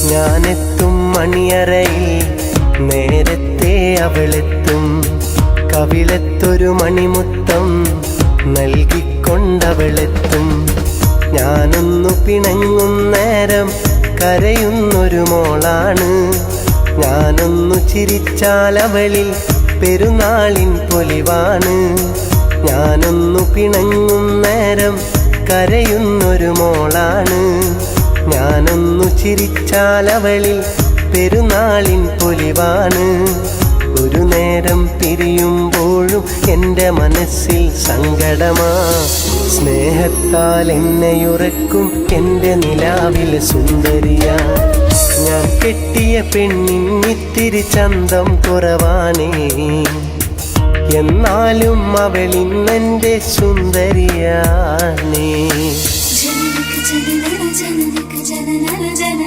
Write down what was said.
ഞാനെത്തും മണിയറയിൽ നേരത്തെ അവളെത്തും. കവിളത്തൊരു മണിമുത്തം നൽകിക്കൊണ്ടവളെത്തും. ഞാനൊന്നു പിണങ്ങും നേരം കരയുന്നൊരു മോളാണ്. ഞാനൊന്നു ചിരിച്ചാൽ അവളിൽ പെരുന്നാളിൻ പൊലിവാണ്. ഞാനൊന്നു പിണങ്ങും നേരം കരയുന്നൊരു മോളാണ്. ഞാനൊന്നു ചിരിച്ചാൽ അവളിൽ പെരുന്നാളിൻ പൊലിവാണ്. ഒരു നേരം പിരിയുമ്പോഴും എൻ്റെ മനസ്സിൽ സങ്കടമാ. സ്നേഹത്താൽ എന്നെയുറക്കും എൻ്റെ നിലാവിൽ സുന്ദരിയാ. ഞാൻ കെട്ടിയ പെണ്ണിന്നിത്തിരി ചന്തം കുറവാണേ, എന്നാലും അവളിന്നെൻ്റെ സുന്ദരിയാണേ. ജനനക ജനനന ജനനക ജനനന ജന